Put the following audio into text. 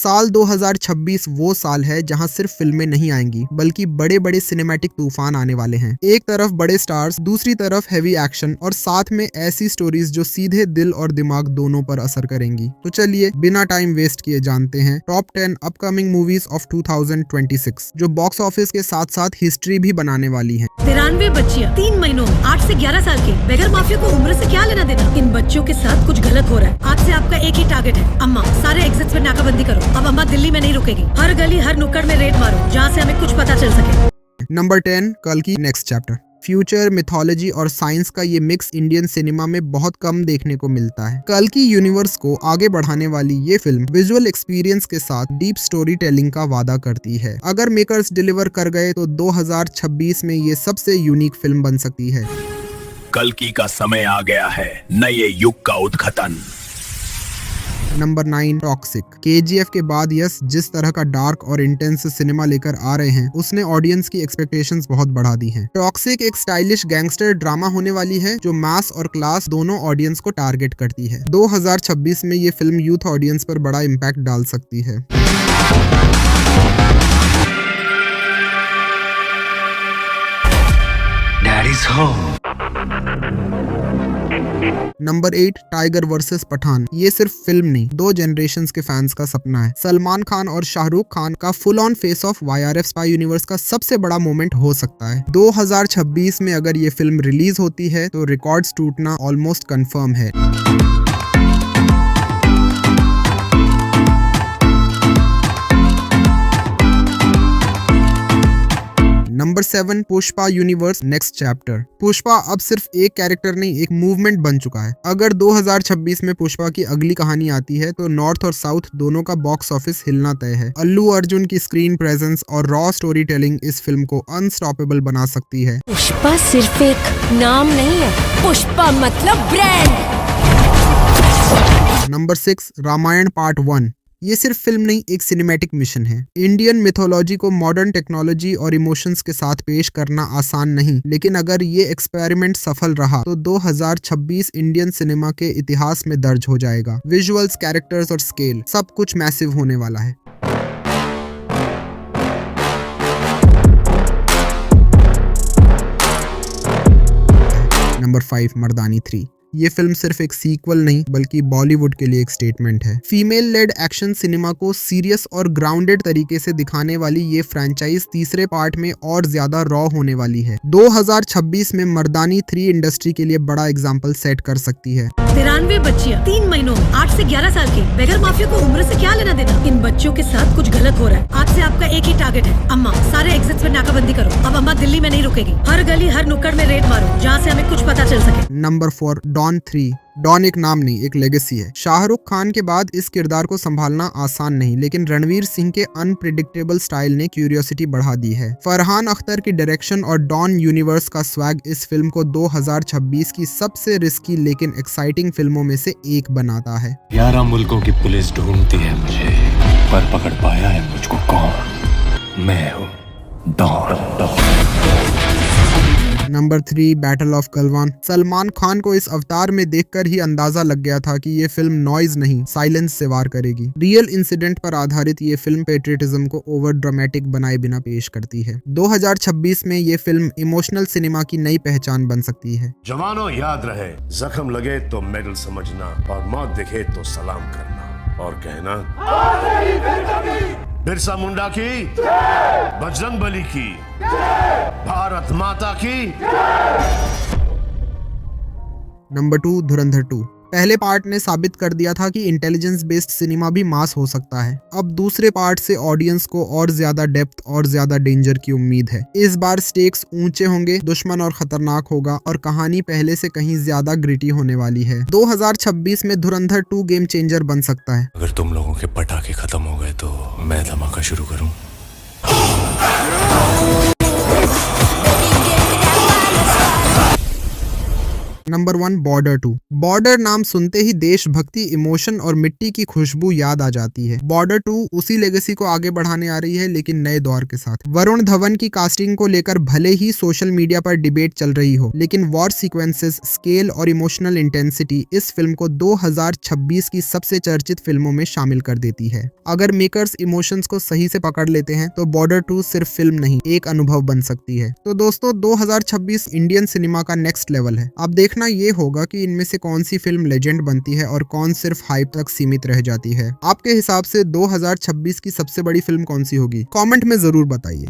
साल 2026 वो साल है जहां सिर्फ फिल्में नहीं आएंगी बल्कि बड़े बड़े सिनेमैटिक तूफान आने वाले हैं। एक तरफ बड़े स्टार्स, दूसरी तरफ हैवी एक्शन और साथ में ऐसी स्टोरीज जो सीधे दिल और दिमाग दोनों पर असर करेंगी। तो चलिए बिना टाइम वेस्ट किए जानते हैं टॉप 10 अपकमिंग मूवीज ऑफ 2026 जो बॉक्स ऑफिस के साथ साथ हिस्ट्री भी बनाने वाली हैं। 93 बच्चियां 3 महीनों में 8 से 11 साल के बेगर माफिया को उम्र से क्या लेना देना। इन बच्चों के साथ कुछ गलत हो रहा है। आज से आपका एक ही टारगेट है, अम्मा सारे एग्जिट्स पे नाकाबंदी करो। अब अम्मा दिल्ली में नहीं रुकेगी, हर गली हर नुक्कड़ में रेड मारो जहाँ से हमें कुछ पता चल सके। नंबर 10 कल की नेक्स्ट चैप्टर। फ्यूचर, मिथोलॉजी और साइंस का ये मिक्स इंडियन सिनेमा में बहुत कम देखने को मिलता है। कल की यूनिवर्स को आगे बढ़ाने वाली ये फिल्म विजुअल एक्सपीरियंस के साथ डीप स्टोरी टेलिंग का वादा करती है। अगर मेकर्स डिलीवर कर गए तो 2026 में ये सबसे यूनिक फिल्म बन सकती है। कल्कि का समय आ गया है, नए युग का उत्खनन। Number 9 toxic. केजीएफ के बाद यस जिस तरह का डार्क और इंटेंस सिनेमा लेकर आ रहे हैं उसने ऑडियंस की एक्सपेक्टेशंस बहुत बढ़ा दी हैं। टॉक्सिक एक स्टाइलिश गैंगस्टर ड्रामा होने वाली है जो मास और क्लास दोनों ऑडियंस को टारगेट करती है। 2026 में ये फिल्म यूथ ऑडियंस पर बड़ा इम्पैक्ट डाल सकती है। Daddy's home. Number 8 Tiger versus Pathaan. ये सिर्फ फिल्म नहीं, 2 जनरेशंस के फैंस का सपना है। सलमान खान और शाहरुख खान का full on face of YRF spy universe का सबसे बड़ा मोमेंट हो सकता है। 2026 में अगर ये फिल्म रिलीज होती है तो रिकॉर्ड्स टूटना ऑलमोस्ट कंफर्म है। Number 7 Pushpa universe next chapter. Pushpa अब सिर्फ एक कैरेक्टर नहीं, एक मूवमेंट बन चुका है। अगर 2026 में पुष्पा की अगली कहानी आती है तो नॉर्थ और साउथ दोनों का बॉक्स ऑफिस हिलना तय है। अल्लू अर्जुन की स्क्रीन प्रेजेंस और रॉ स्टोरी टेलिंग इस फिल्म को अनस्टॉपेबल बना सकती है। पुष्पा सिर्फ एक नाम नहीं है, पुष्पा मतलब ब्रांड। Number 6 Ramayan part 1। ये सिर्फ फिल्म नहीं, एक सिनेमैटिक मिशन है। इंडियन मिथोलॉजी को मॉडर्न टेक्नोलॉजी और इमोशंस के साथ पेश करना आसान नहीं, लेकिन अगर ये एक्सपेरिमेंट सफल रहा तो 2026 इंडियन सिनेमा के इतिहास में दर्ज हो जाएगा। विजुअल्स, कैरेक्टर्स और स्केल सब कुछ मैसिव होने वाला है। नंबर 5 मर्दानी 3। ये फिल्म सिर्फ एक सीक्वल नहीं बल्कि बॉलीवुड के लिए एक स्टेटमेंट है। फीमेल लेड एक्शन सिनेमा को सीरियस और ग्राउंडेड तरीके से दिखाने वाली ये फ्रेंचाइज तीसरे पार्ट में और ज्यादा रॉ होने वाली है। 2026 में मर्दानी 3 इंडस्ट्री के लिए बड़ा एग्जाम्पल सेट कर सकती है। 93 बच्चियां 3 महीनों में 8 से 11 साल के बेगर माफिया को उम्र से क्या लेना देना। इन बच्चों के साथ कुछ गलत हो रहा है। आज से आपका एक ही टारगेट है, अम्मा सारे एग्जिट्स पे नाकाबंदी करो। अब अम्मा दिल्ली में नहीं रुकेगी, हर गली हर नुक्कड़ में रेड मारो जहाँ से हमें कुछ पता चल सके। Number 4 don 3। डॉन एक नाम नहीं, एक लेगेसी है। शाहरुख खान के बाद इस किरदार को संभालना आसान नहीं, लेकिन रणवीर सिंह के अनप्रिडिक्टेबल स्टाइल ने क्यूरियोसिटी बढ़ा दी है। फरहान अख्तर की डायरेक्शन और डॉन यूनिवर्स का स्वैग इस फिल्म को 2026 की सबसे रिस्की लेकिन एक्साइटिंग फिल्मों में से एक बनाता है। 11 मुल्कों की पुलिस ढूंढती है मुझे, पर पकड़ पाया है मुझको कौन? मैं हूँ Don. Number 3 battle of Galwan. Salman Khan को इस अवतार में देखकर ही अंदाजा लग गया था कि ये फिल्म नॉइज नहीं, साइलेंस से वार करेगी। रियल इंसिडेंट पर आधारित ये फिल्म पेट्रियटिज्म को ओवर ड्रामेटिक बनाए बिना पेश करती है। 2026 में ये फिल्म इमोशनल सिनेमा की नई पहचान बन सकती है। जवानों याद रहे, जख्म लगे तो मेडल समझना और मौत दिखे तो सलाम करना और कहना बिरसा मुंडा की, बजरंग बली की, भारत माता की। नंबर 2 धुरंधर 2। पहले पार्ट ने साबित कर दिया था कि इंटेलिजेंस बेस्ड सिनेमा भी मास हो सकता है। अब दूसरे पार्ट से ऑडियंस को और ज्यादा डेप्थ और ज्यादा डेंजर की उम्मीद है। इस बार स्टेक्स ऊंचे होंगे, दुश्मन और खतरनाक होगा और कहानी पहले से कहीं ज्यादा ग्रिटी होने वाली है। 2026 में धुरंधर 2 गेम चेंजर बन सकता है। अगर तुम लोगों के पटाखे खत्म हो गए तो मैं धमाका शुरू करूं। Number 1 border 2। बॉर्डर नाम सुनते ही देशभक्ति, इमोशन और मिट्टी की खुशबू याद आ जाती है। बॉर्डर 2 उसी लेगेसी को आगे बढ़ाने आ रही है, लेकिन नए दौर के साथ। वरुण धवन की कास्टिंग को लेकर भले ही सोशल मीडिया पर डिबेट चल रही हो, लेकिन वॉर सीक्वेंसेस, स्केल और इमोशनल इंटेंसिटी इस फिल्म को 2026 की सबसे चर्चित फिल्मों में शामिल कर देती है। अगर मेकर्स इमोशंस को सही से पकड़ लेते हैं तो बॉर्डर 2 सिर्फ फिल्म नहीं, एक अनुभव बन सकती है। तो दोस्तों 2026 इंडियन सिनेमा का नेक्स्ट लेवल है। अब देखना ये होगा कि इनमें से कौन सी फिल्म लेजेंड बनती है और कौन सिर्फ हाइप तक सीमित रह जाती है। आपके हिसाब से 2026 की सबसे बड़ी फिल्म कौन सी होगी? कमेंट में जरूर बताइए।